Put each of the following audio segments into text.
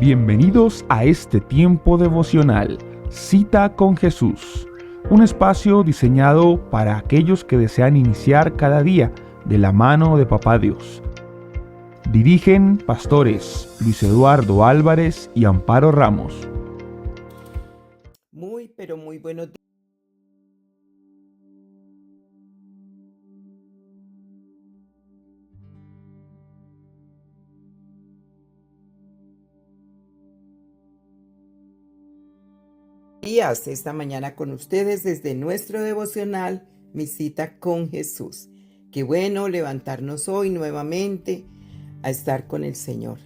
Bienvenidos a este tiempo devocional, Cita con Jesús, un espacio diseñado para aquellos que desean iniciar cada día de la mano de Papá Dios. Dirigen pastores Luis Eduardo Álvarez y Amparo Ramos. Muy buenos días esta mañana con ustedes desde nuestro devocional, Mi Cita con Jesús. Qué bueno levantarnos hoy nuevamente a estar con el Señor.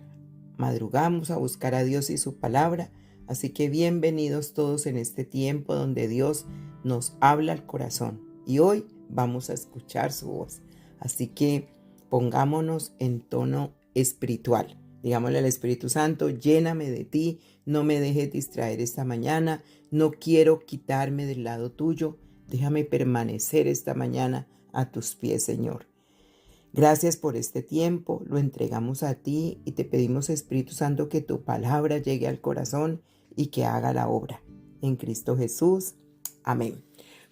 Madrugamos a buscar a Dios y su palabra, así que bienvenidos todos en este tiempo donde Dios nos habla al corazón. Y hoy vamos a escuchar su voz. Así que pongámonos en tono espiritual. Digámosle al Espíritu Santo, lléname de ti, no me dejes distraer esta mañana, no quiero quitarme del lado tuyo, déjame permanecer esta mañana a tus pies, Señor. Gracias por este tiempo, lo entregamos a ti y te pedimos, Espíritu Santo, que tu palabra llegue al corazón y que haga la obra. En Cristo Jesús, amén.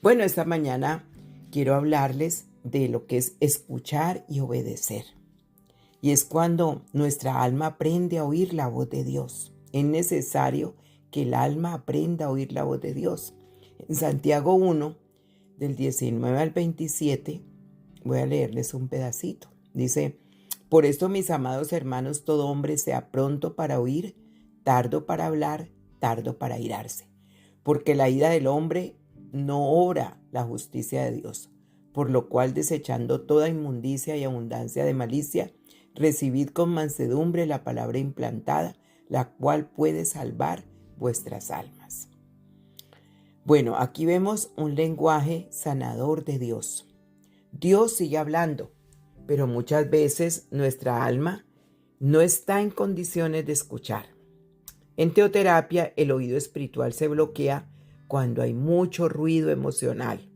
Bueno, esta mañana quiero hablarles de lo que es escuchar y obedecer. Y es cuando nuestra alma aprende a oír la voz de Dios. Es necesario que el alma aprenda a oír la voz de Dios. En Santiago 1, del 19 al 27, voy a leerles un pedacito. Dice: por esto, mis amados hermanos, todo hombre sea pronto para oír, tardo para hablar, tardo para airarse. Porque la ira del hombre no obra la justicia de Dios. Por lo cual, desechando toda inmundicia y abundancia de malicia, recibid con mansedumbre la palabra implantada, la cual puede salvar vuestras almas. Bueno, aquí vemos un lenguaje sanador de Dios. Dios sigue hablando, pero muchas veces nuestra alma no está en condiciones de escuchar. En teoterapia, el oído espiritual se bloquea cuando hay mucho ruido emocional,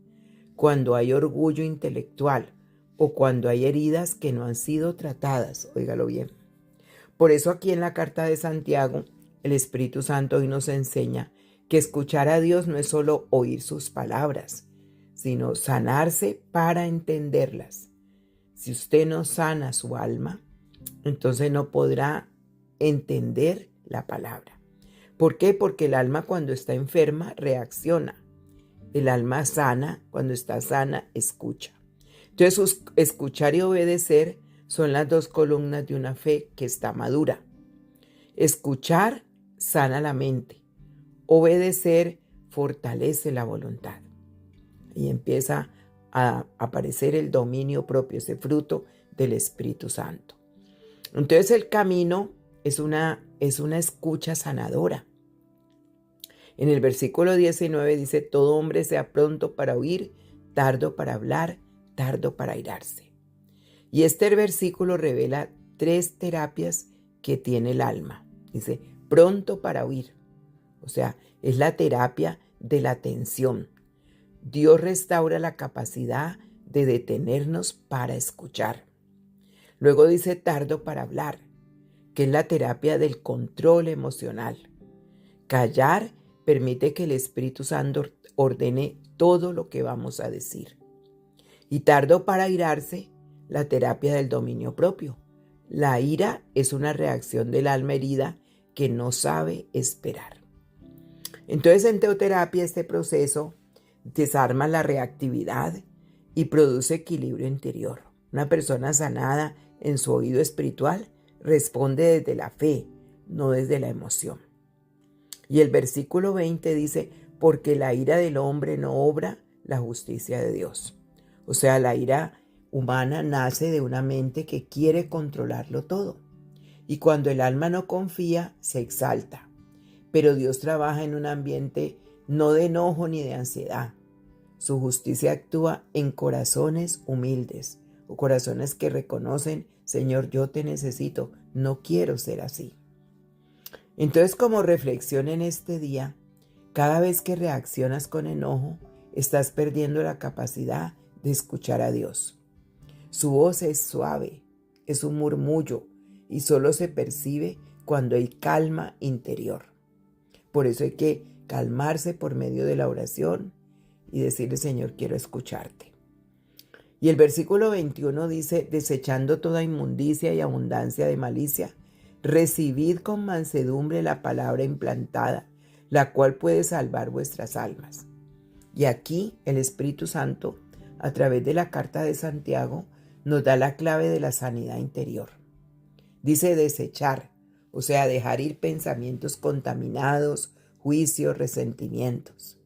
cuando hay orgullo intelectual o cuando hay heridas que no han sido tratadas. Óigalo bien. Por eso aquí en la carta de Santiago, el Espíritu Santo hoy nos enseña que escuchar a Dios no es solo oír sus palabras, sino sanarse para entenderlas. Si usted no sana su alma, entonces no podrá entender la palabra. ¿Por qué? Porque el alma cuando está enferma reacciona. El alma sana, cuando está sana, escucha. Entonces, escuchar y obedecer son las dos columnas de una fe que está madura. Escuchar sana la mente. Obedecer fortalece la voluntad. Y empieza a aparecer el dominio propio, ese fruto del Espíritu Santo. Entonces el camino es una escucha sanadora. En el versículo 19 dice: todo hombre sea pronto para oír, tardo para hablar, tardo para airarse. Y este versículo revela 3 terapias que tiene el alma. Dice, pronto para oír. O sea, es la terapia de la atención. Dios restaura la capacidad de detenernos para escuchar. Luego dice tardo para hablar, que es la terapia del control emocional. Callar permite que el Espíritu Santo ordene todo lo que vamos a decir. Y tardo para airarse, la terapia del dominio propio. La ira es una reacción del alma herida que no sabe esperar. Entonces, en teoterapia, este proceso desarma la reactividad y produce equilibrio interior. Una persona sanada en su oído espiritual responde desde la fe, no desde la emoción. Y el versículo 20 dice, porque la ira del hombre no obra la justicia de Dios. O sea, la ira humana nace de una mente que quiere controlarlo todo. Y cuando el alma no confía, se exalta. Pero Dios trabaja en un ambiente no de enojo ni de ansiedad. Su justicia actúa en corazones humildes o corazones que reconocen, Señor, yo te necesito, no quiero ser así. Entonces, como reflexión en este día, cada vez que reaccionas con enojo, estás perdiendo la capacidad de escuchar a Dios. Su voz es suave, es un murmullo y solo se percibe cuando hay calma interior. Por eso hay que calmarse por medio de la oración y decirle: Señor, quiero escucharte. Y el versículo 21 dice: desechando toda inmundicia y abundancia de malicia, recibid con mansedumbre la palabra implantada, la cual puede salvar vuestras almas. Y aquí el Espíritu Santo, a través de la carta de Santiago, nos da la clave de la sanidad interior. Dice desechar, o sea, dejar ir pensamientos contaminados, juicios, resentimientos.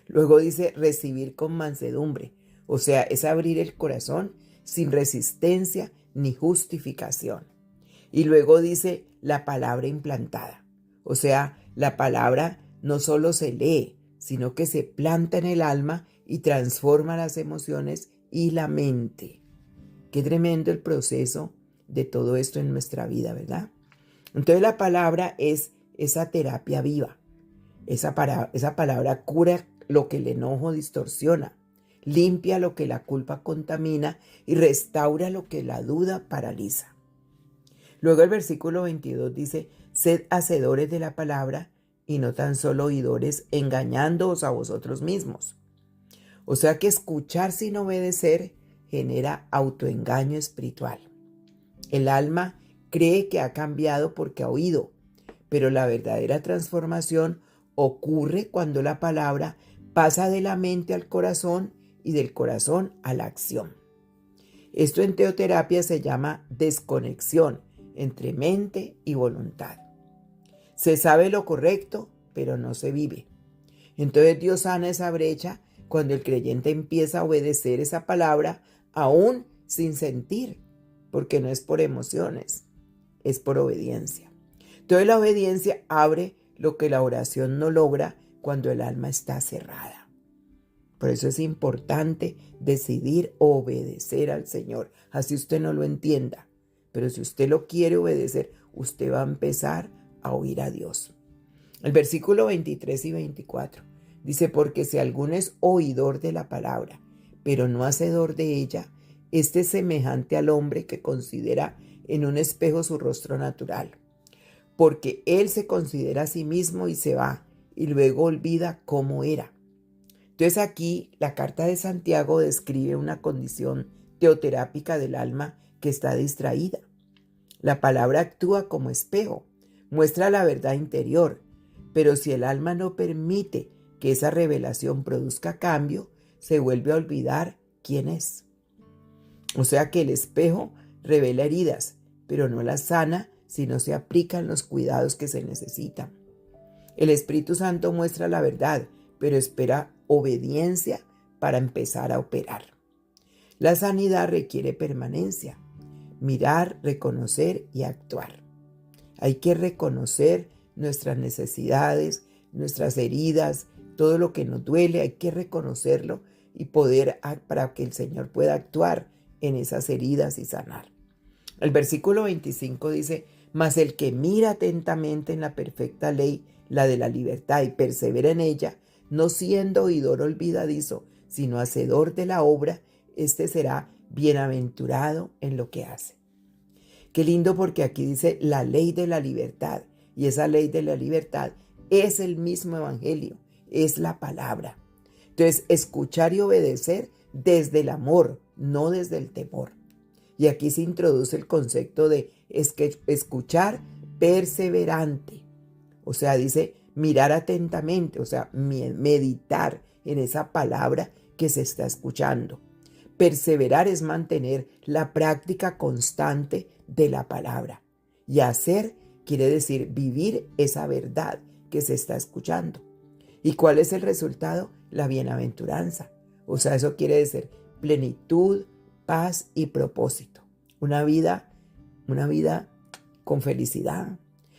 Luego dice recibir con mansedumbre, o sea, es abrir el corazón sin resistencia ni justificación. Y luego dice la palabra implantada, o sea, la palabra no solo se lee, sino que se planta en el alma y transforma las emociones y la mente. Qué tremendo el proceso de todo esto en nuestra vida, ¿verdad? Entonces la palabra es esa terapia viva. Esa palabra cura lo que el enojo distorsiona, limpia lo que la culpa contamina y restaura lo que la duda paraliza. Luego el versículo 22 dice: sed hacedores de la palabra y no tan solo oidores, engañándoos a vosotros mismos. O sea que escuchar sin obedecer genera autoengaño espiritual. El alma cree que ha cambiado porque ha oído, pero la verdadera transformación ocurre cuando la palabra pasa de la mente al corazón y del corazón a la acción. Esto en teoterapia se llama desconexión entre mente y voluntad. Se sabe lo correcto, pero no se vive. Entonces Dios sana esa brecha cuando el creyente empieza a obedecer esa palabra aún sin sentir, porque no es por emociones, es por obediencia. Entonces la obediencia abre lo que la oración no logra cuando el alma está cerrada. Por eso es importante decidir obedecer al Señor, así usted no lo entienda. Pero si usted lo quiere obedecer, usted va a empezar a oír a Dios. El versículo 23 y 24 dice: porque si alguno es oidor de la palabra, pero no hacedor de ella, este es semejante al hombre que considera en un espejo su rostro natural. Porque él se considera a sí mismo y se va, y luego olvida cómo era. Entonces aquí la carta de Santiago describe una condición teoterápica del alma que está distraída. La palabra actúa como espejo, muestra la verdad interior, pero si el alma no permite que esa revelación produzca cambio, se vuelve a olvidar quién es. O sea que el espejo revela heridas, pero no las sana si no se aplican los cuidados que se necesitan. El Espíritu Santo muestra la verdad, pero espera obediencia para empezar a operar. La sanidad requiere permanencia, mirar, reconocer y actuar. Hay que reconocer nuestras necesidades, nuestras heridas, todo lo que nos duele, hay que reconocerlo y para que el Señor pueda actuar en esas heridas y sanar. El versículo 25 dice: mas el que mira atentamente en la perfecta ley, la de la libertad, y persevera en ella, no siendo oidor olvidadizo, sino hacedor de la obra, este será bienaventurado en lo que hace. Qué lindo, porque aquí dice la ley de la libertad, y esa ley de la libertad es el mismo evangelio, es la palabra. Entonces, escuchar y obedecer desde el amor, no desde el temor. Y aquí se introduce el concepto de escuchar perseverante. O sea, dice mirar atentamente, o sea, meditar en esa palabra que se está escuchando. Perseverar es mantener la práctica constante de la palabra. Y hacer quiere decir vivir esa verdad que se está escuchando. ¿Y cuál es el resultado? La bienaventuranza. O sea, eso quiere decir plenitud, paz y propósito. Una vida con felicidad.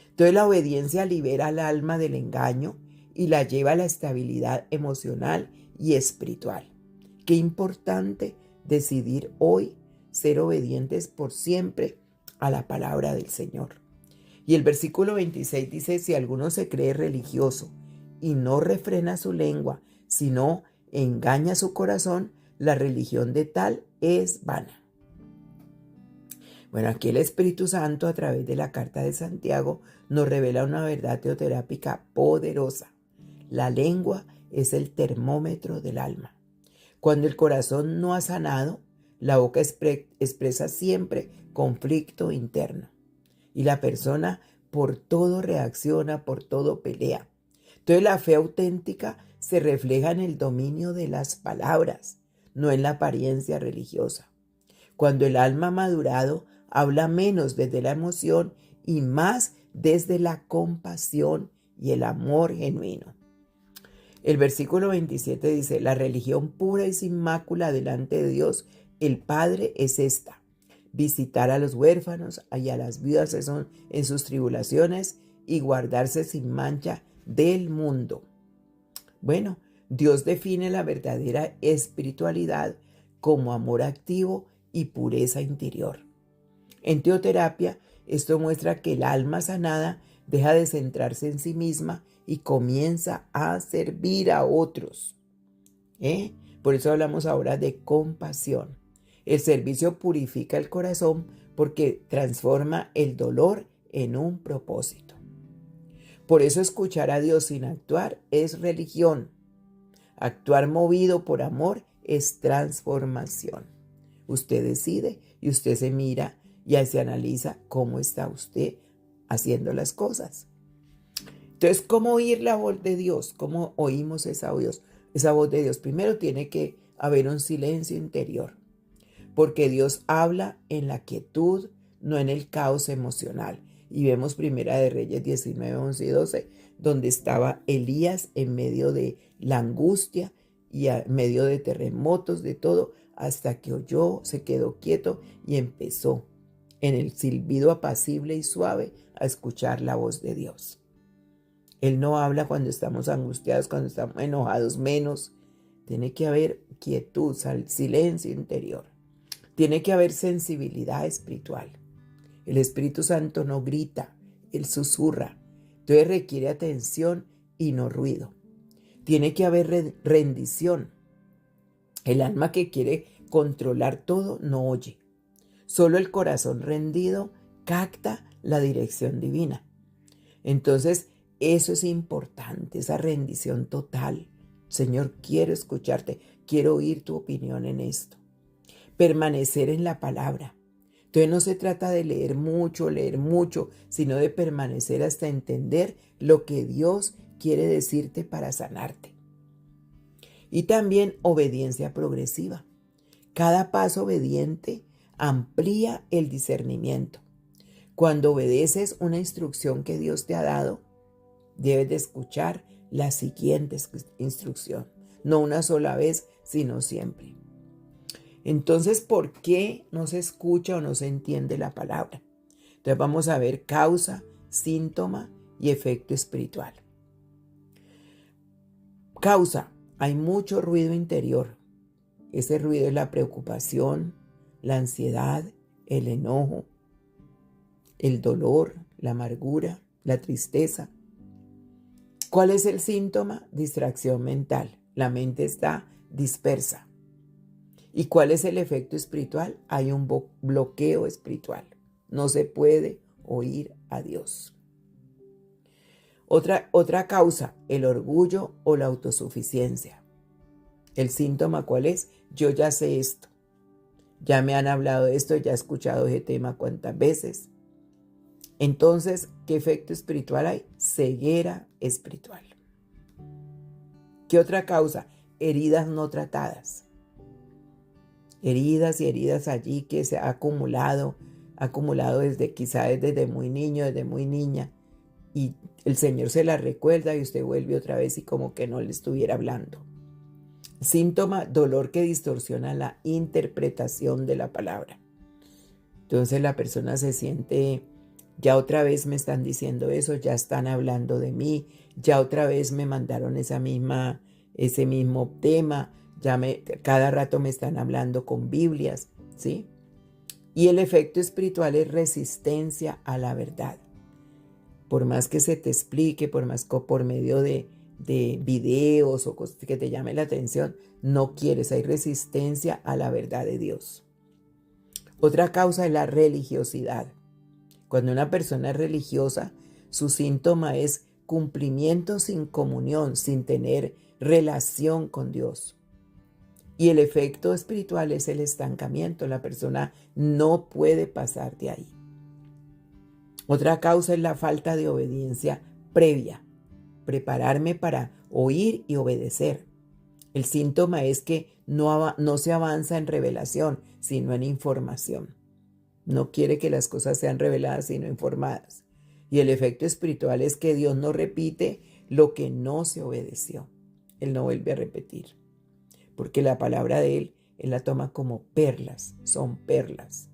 Entonces la obediencia libera al alma del engaño y la lleva a la estabilidad emocional y espiritual. Qué importante decidir hoy ser obedientes por siempre a la palabra del Señor. Y el versículo 26 dice: si alguno se cree religioso y no refrena su lengua, sino engaña su corazón, la religión de tal es vana. Bueno, aquí el Espíritu Santo a través de la carta de Santiago nos revela una verdad teoterápica poderosa. La lengua es el termómetro del alma. Cuando el corazón no ha sanado, la boca expresa siempre conflicto interno. Y la persona por todo reacciona, por todo pelea. Entonces la fe auténtica se refleja en el dominio de las palabras, no en la apariencia religiosa. Cuando el alma ha madurado, habla menos desde la emoción y más desde la compasión y el amor genuino. El versículo 27 dice, la religión pura y sin mácula delante de Dios, el Padre, es esta: visitar a los huérfanos y a las viudas en sus tribulaciones y guardarse sin mancha del mundo. Bueno, Dios define la verdadera espiritualidad como amor activo y pureza interior. En teoterapia, esto muestra que el alma sanada deja de centrarse en sí misma y comienza a servir a otros. Por eso hablamos ahora de compasión. El servicio purifica el corazón porque transforma el dolor en un propósito. Por eso escuchar a Dios sin actuar es religión. Actuar movido por amor es transformación. Usted decide y usted se mira y se analiza cómo está usted haciendo las cosas. Entonces, ¿cómo oír la voz de Dios? ¿Cómo oímos esa voz de Dios? Primero tiene que haber un silencio interior, porque Dios habla en la quietud, no en el caos emocional. Y vemos Primera de Reyes 19, 11 y 12, donde estaba Elías en medio de la angustia y en medio de terremotos, de todo, hasta que oyó, se quedó quieto y empezó en el silbido apacible y suave a escuchar la voz de Dios. Él no habla cuando estamos angustiados, cuando estamos enojados, menos. Tiene que haber quietud, silencio interior. Tiene que haber sensibilidad espiritual. El Espíritu Santo no grita, Él susurra. Entonces requiere atención y no ruido. Tiene que haber rendición. El alma que quiere controlar todo no oye. Solo el corazón rendido capta la dirección divina. Entonces, eso es importante, esa rendición total. Señor, quiero escucharte, quiero oír tu opinión en esto. Permanecer en la palabra. Entonces no se trata de leer mucho, sino de permanecer hasta entender lo que Dios quiere decirte para sanarte. Y también obediencia progresiva. Cada paso obediente amplía el discernimiento. Cuando obedeces una instrucción que Dios te ha dado, debes de escuchar la siguiente instrucción. No una sola vez, sino siempre. Entonces, ¿por qué no se escucha o no se entiende la palabra? Entonces vamos a ver causa, síntoma y efecto espiritual. Causa, hay mucho ruido interior. Ese ruido es la preocupación, la ansiedad, el enojo, el dolor, la amargura, la tristeza. ¿Cuál es el síntoma? Distracción mental. La mente está dispersa. ¿Y cuál es el efecto espiritual? Hay un bloqueo espiritual. No se puede oír a Dios. Otra causa, el orgullo o la autosuficiencia. ¿El síntoma cuál es? Yo ya sé esto. Ya me han hablado de esto, ya he escuchado ese tema cuántas veces. Entonces, ¿qué efecto espiritual hay? Ceguera espiritual. ¿Qué otra causa? Heridas no tratadas. Heridas y heridas allí que se ha acumulado desde muy niño, desde muy niña. Y el Señor se la recuerda y usted vuelve otra vez y como que no le estuviera hablando. Síntoma, dolor que distorsiona la interpretación de la palabra. Entonces la persona se siente, ya otra vez me están diciendo eso, ya están hablando de mí, ya otra vez me mandaron ese mismo tema, cada rato me están hablando con Biblias, ¿sí? Y el efecto espiritual es resistencia a la verdad. Por más que se te explique, por medio de videos o cosas que te llamen la atención, no quieres, hay resistencia a la verdad de Dios. Otra causa es la religiosidad. Cuando una persona es religiosa, su síntoma es cumplimiento sin comunión, sin tener relación con Dios. Y el efecto espiritual es el estancamiento. La persona no puede pasar de ahí. Otra causa es la falta de obediencia previa. Prepararme para oír y obedecer. El síntoma es que no se avanza en revelación, sino en información. No quiere que las cosas sean reveladas, sino informadas. Y el efecto espiritual es que Dios no repite lo que no se obedeció. Él no vuelve a repetir. Porque la palabra de Él la toma como perlas, son perlas.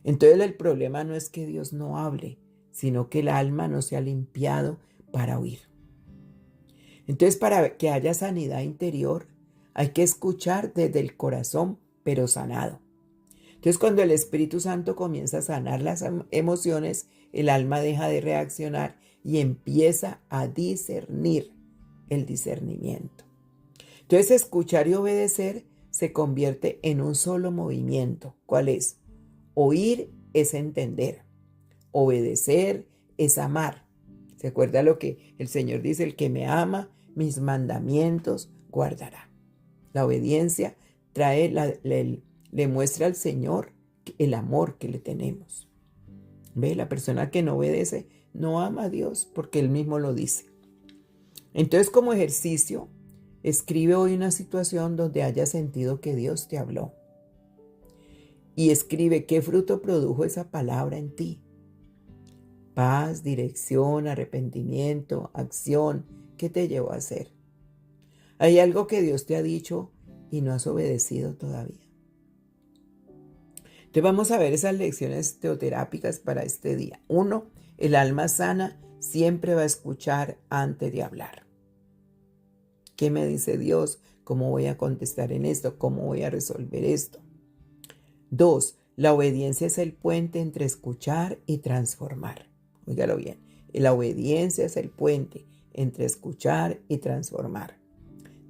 Entonces el problema no es que Dios no hable, sino que el alma no se ha limpiado para oír. Entonces, para que haya sanidad interior, hay que escuchar desde el corazón, pero sanado. Entonces, cuando el Espíritu Santo comienza a sanar las emociones, el alma deja de reaccionar y empieza a discernir, el discernimiento. Entonces, escuchar y obedecer se convierte en un solo movimiento. ¿Cuál es? Oír es entender. Obedecer es amar. ¿Se acuerda lo que el Señor dice? El que me ama, mis mandamientos guardará. La obediencia le muestra al Señor el amor que le tenemos. ¿Ve? La persona que no obedece no ama a Dios porque Él mismo lo dice. Entonces, como ejercicio, escribe hoy una situación donde hayas sentido que Dios te habló. Y escribe qué fruto produjo esa palabra en ti. Paz, dirección, arrepentimiento, acción. ¿Qué te llevó a hacer? ¿Hay algo que Dios te ha dicho y no has obedecido todavía? Entonces vamos a ver esas lecciones teoterápicas para este día. 1. El alma sana siempre va a escuchar antes de hablar. ¿Qué me dice Dios? ¿Cómo voy a contestar en esto? ¿Cómo voy a resolver esto? 2. La obediencia es el puente entre escuchar y transformar. Óigalo bien. La obediencia es el puente entre escuchar y transformar.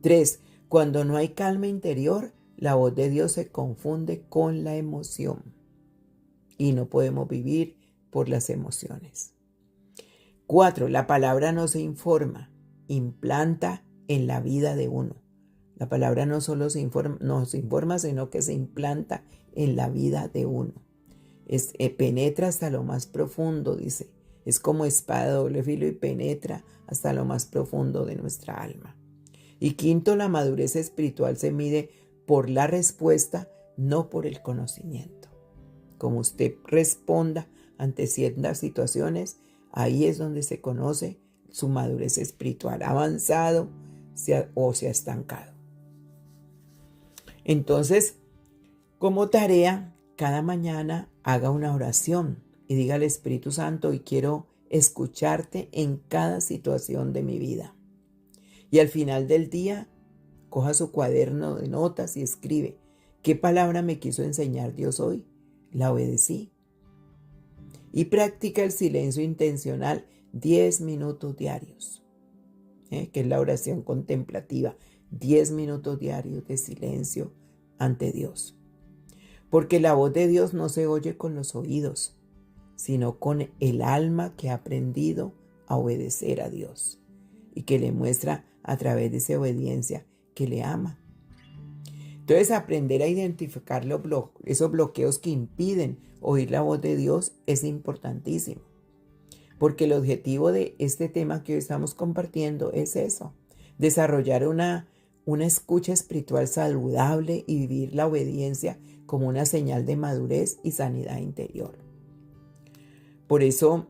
3. Cuando no hay calma interior, la voz de Dios se confunde con la emoción. Y no podemos vivir por las emociones. 4. La palabra no se informa, implanta en la vida de uno. La palabra no solo nos informa, sino que se implanta en la vida de uno. Penetra hasta lo más profundo, dice. Es como espada de doble filo y penetra hasta lo más profundo de nuestra alma. Y 5, la madurez espiritual se mide por la respuesta, no por el conocimiento. Como usted responda ante ciertas situaciones, ahí es donde se conoce su madurez espiritual, ha avanzado o se ha estancado. Entonces, como tarea, cada mañana haga una oración y diga al Espíritu Santo, hoy quiero escucharte en cada situación de mi vida. Y al final del día, coja su cuaderno de notas y escribe, ¿qué palabra me quiso enseñar Dios hoy? La obedecí. Y practica el silencio intencional 10 minutos diarios, que es la oración contemplativa. 10 minutos diarios de silencio ante Dios. Porque la voz de Dios no se oye con los oídos, sino con el alma que ha aprendido a obedecer a Dios y que le muestra a través de esa obediencia que le ama. Entonces, aprender a identificar esos bloqueos que impiden oír la voz de Dios es importantísimo. Porque el objetivo de este tema que hoy estamos compartiendo es eso, desarrollar una escucha espiritual saludable y vivir la obediencia como una señal de madurez y sanidad interior. Por eso,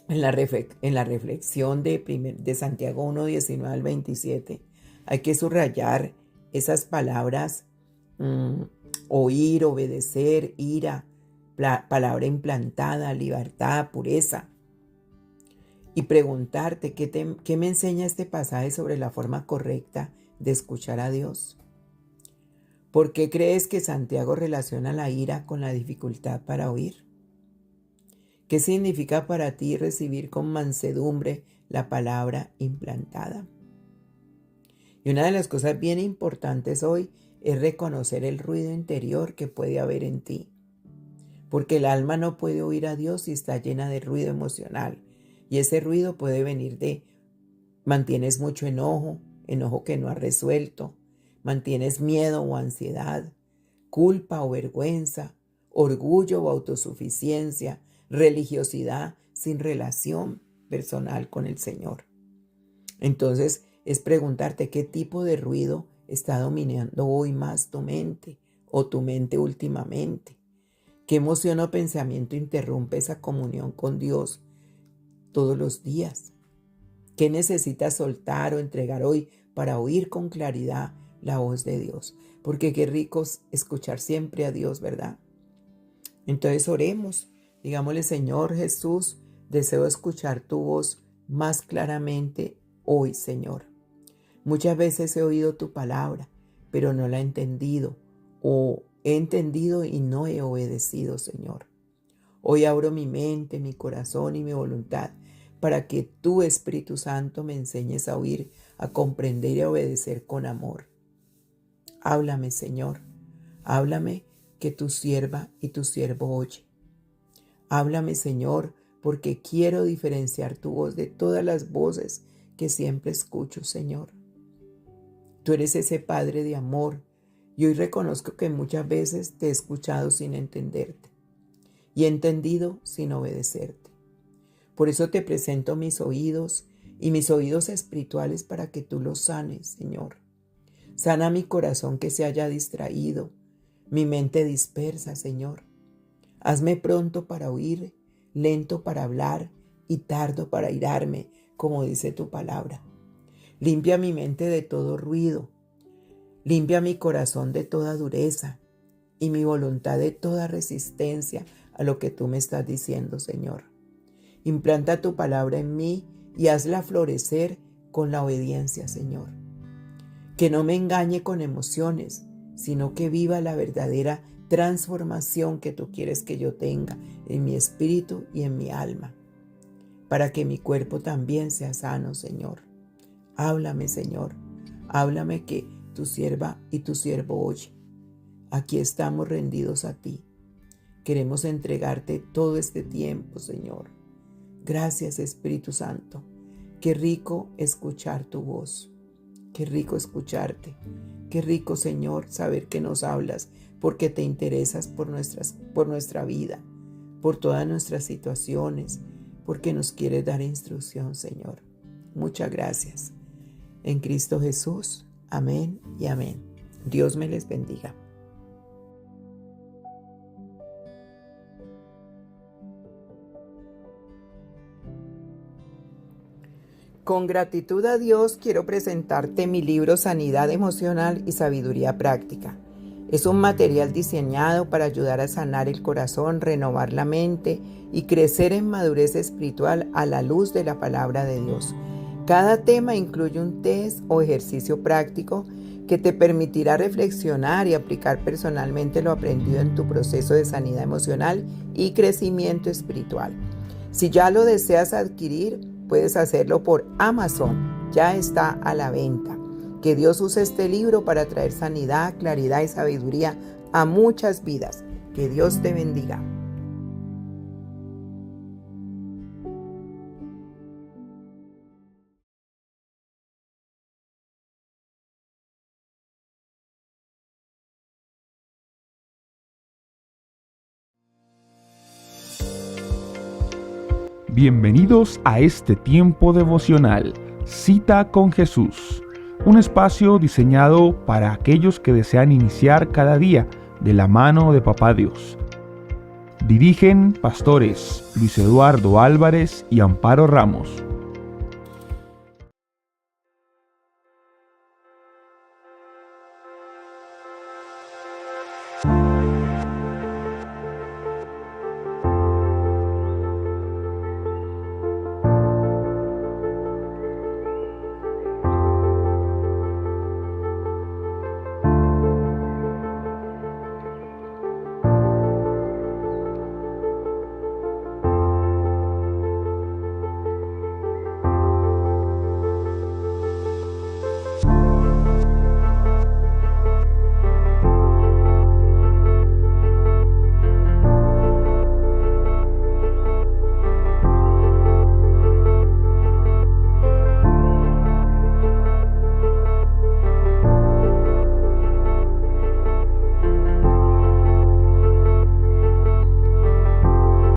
en la reflexión de Santiago 1, 19 al 27, hay que subrayar esas palabras, oír, obedecer, ira, palabra implantada, libertad, pureza. Y preguntarte, ¿qué me enseña este pasaje sobre la forma correcta de escuchar a Dios? ¿Por qué crees que Santiago relaciona la ira con la dificultad para oír? ¿Qué significa para ti recibir con mansedumbre la palabra implantada? Y una de las cosas bien importantes hoy es reconocer el ruido interior que puede haber en ti. porque el alma no puede oír a Dios si está llena de ruido emocional. Y ese ruido puede venir mantienes mucho enojo que no has resuelto, mantienes miedo o ansiedad, culpa o vergüenza, orgullo o autosuficiencia, religiosidad sin relación personal con el Señor. Entonces es preguntarte qué tipo de ruido está dominando hoy más tu mente o tu mente últimamente. ¿Qué emoción o pensamiento interrumpe esa comunión con Dios todos los días? ¿Qué necesitas soltar o entregar hoy para oír con claridad la voz de Dios? Porque qué rico es escuchar siempre a Dios, ¿verdad? Entonces oremos, digámosle: Señor Jesús, deseo escuchar tu voz más claramente hoy, Señor. Muchas veces he oído tu palabra, pero no la he entendido, o he entendido y no he obedecido, Señor. Hoy abro mi mente, mi corazón y mi voluntad para que tú, Espíritu Santo, me enseñes a oír, a comprender y a obedecer con amor. Háblame, Señor. Háblame, que tu sierva y tu siervo oye. Háblame, Señor, porque quiero diferenciar tu voz de todas las voces que siempre escucho, Señor. Tú eres ese Padre de amor, y hoy reconozco que muchas veces te he escuchado sin entenderte y he entendido sin obedecerte. Por eso te presento mis oídos y mis oídos espirituales para que tú los sanes, Señor. Sana mi corazón que se haya distraído, mi mente dispersa, Señor. Hazme pronto para oír, lento para hablar y tardo para airarme, como dice tu palabra. Limpia mi mente de todo ruido. Limpia mi corazón de toda dureza y mi voluntad de toda resistencia a lo que tú me estás diciendo, Señor. Implanta tu palabra en mí y hazla florecer con la obediencia, Señor. Que no me engañe con emociones, sino que viva la verdadera transformación que tú quieres que yo tenga en mi espíritu y en mi alma, para que mi cuerpo también sea sano, Señor. Háblame, Señor. Háblame, que tu sierva y tu siervo oye. Aquí estamos rendidos a ti. Queremos entregarte todo este tiempo, Señor. Gracias, Espíritu Santo. Qué rico escuchar tu voz. Qué rico escucharte. Qué rico, Señor, saber que nos hablas porque te interesas por nuestra vida, por todas nuestras situaciones, porque nos quieres dar instrucción, Señor. Muchas gracias. En Cristo Jesús. Amén y amén. Dios me les bendiga. Con gratitud a Dios quiero presentarte mi libro Sanidad Emocional y Sabiduría Práctica. Es un material diseñado para ayudar a sanar el corazón, renovar la mente y crecer en madurez espiritual a la luz de la palabra de Dios. Cada tema incluye un test o ejercicio práctico que te permitirá reflexionar y aplicar personalmente lo aprendido en tu proceso de sanidad emocional y crecimiento espiritual. Si ya lo deseas adquirir, puedes hacerlo por Amazon. Ya está a la venta. Que Dios use este libro para traer sanidad, claridad y sabiduría a muchas vidas. Que Dios te bendiga. Bienvenidos a este tiempo devocional, Cita con Jesús, un espacio diseñado para aquellos que desean iniciar cada día de la mano de Papá Dios. Dirigen pastores Luis Eduardo Álvarez y Amparo Ramos.